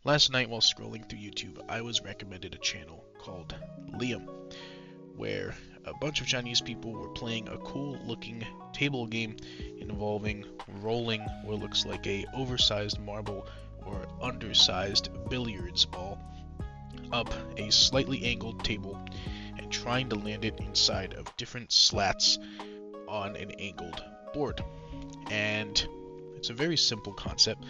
Last night while scrolling through YouTube, I was recommended a channel called Liam, where a bunch of Chinese people were playing a cool looking table game involving rolling what looks like a oversized marble or undersized billiards ball up a slightly angled table and trying to land it inside of different slats on an angled board. And it's a very simple concept,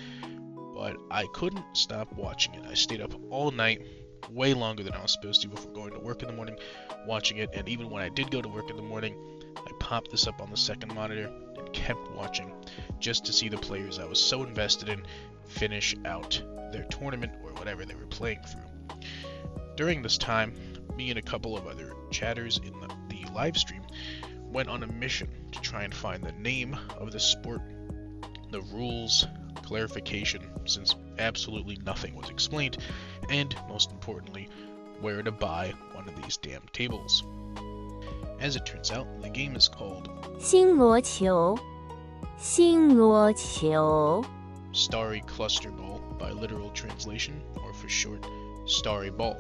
but I couldn't stop watching it. I stayed up all night, way longer than I was supposed to before going to work in the morning, watching it, and even when I did go to work in the morning, I popped this up on the second monitor and kept watching just to see the players I was so invested in finish out their tournament or whatever they were playing through. During this time, me and a couple of other chatters in the live stream went on a mission to try and find the name of the sport, the rules, clarification, since absolutely nothing was explained, and most importantly, where to buy one of these damn tables. As it turns out, the game is called Xīng luó qiú, Xīng luó qiú. Starry Cluster Ball by literal translation, or for short, Starry Ball.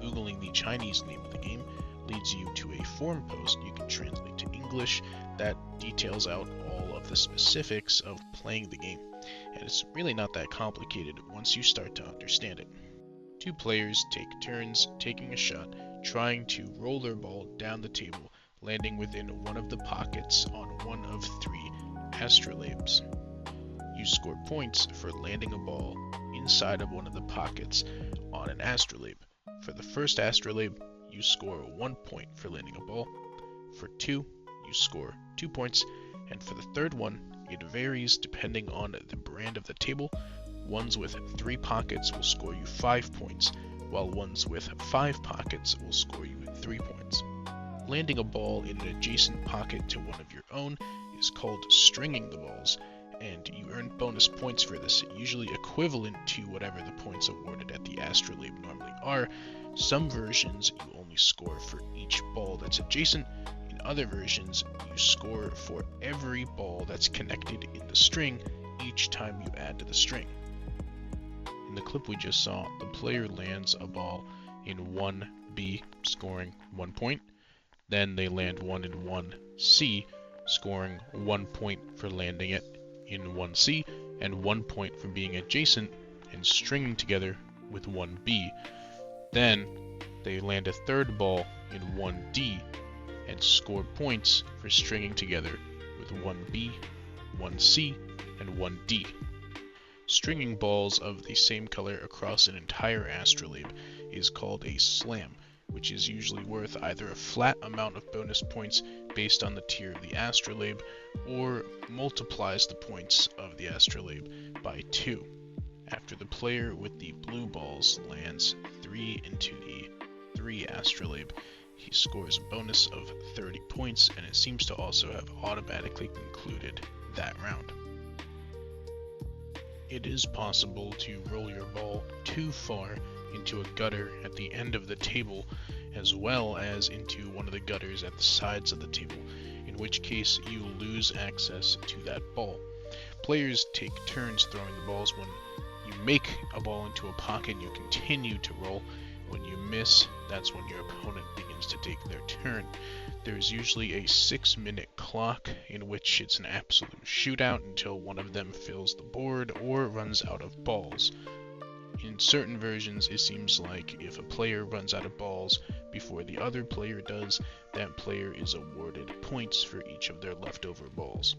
Googling the Chinese name of the game leads you to a forum post you can translate to English that details out all of the specifics of playing the game, and it's really not that complicated once you start to understand it. Two players take turns taking a shot, trying to roll their ball down the table, landing within one of the pockets on one of three astrolabes. You score points for landing a ball inside of one of the pockets on an astrolabe. For the first astrolabe, you score 1 point for landing a ball. For 2, you score 2 points. And for the third one, it varies depending on the brand of the table. Ones with 3 pockets will score you 5 points, while ones with 5 pockets will score you 3 points. Landing a ball in an adjacent pocket to one of your own is called stringing the balls, and you earn bonus points for this, usually equivalent to whatever the points awarded at the astrolabe normally are. Some versions you only score for each ball that's adjacent. In other versions, you score for every ball that's connected in the string each time you add to the string. In the clip we just saw, the player lands a ball in 1B, scoring 1 point. Then they land one in 1C, scoring 1 point for landing it in 1C, and 1 point for being adjacent and stringing together with 1B. Then they land a third ball in 1D and score points for stringing together with 1B, 1C, and 1D. Stringing balls of the same color across an entire astrolabe is called a slam, which is usually worth either a flat amount of bonus points based on the tier of the astrolabe, or multiplies the points of the astrolabe by 2. After the player with the blue balls lands 3 into the 3 astrolabe, he scores a bonus of 30 points, and it seems to also have automatically concluded that round. It is possible to roll your ball too far into a gutter at the end of the table, as well as into one of the gutters at the sides of the table, in which case you lose access to that ball. Players take turns throwing the balls. When you make a ball into a pocket, you continue to roll. When you miss, that's when your opponent begins to take their turn. There's usually a 6-minute clock in which it's an absolute shootout until one of them fills the board or runs out of balls. In certain versions, it seems like if a player runs out of balls before the other player does, that player is awarded points for each of their leftover balls.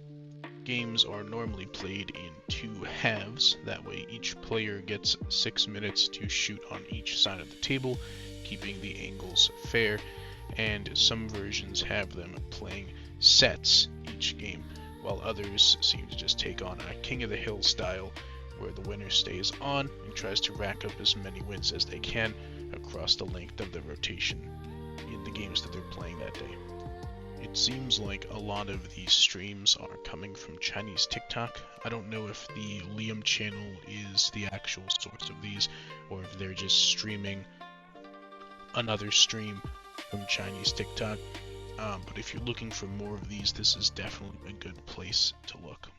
Games are normally played in 2 halves, that way each player gets 6 minutes to shoot on each side of the table, keeping the angles fair, and some versions have them playing sets each game, while others seem to just take on a King of the Hill style, where the winner stays on and tries to rack up as many wins as they can across the length of the rotation in the games that they're playing that day. It seems like a lot of these streams are coming from Chinese TikTok. I don't know if the Liam channel is the actual source of these, or if they're just streaming another stream from Chinese TikTok. But if you're looking for more of these, this is definitely a good place to look.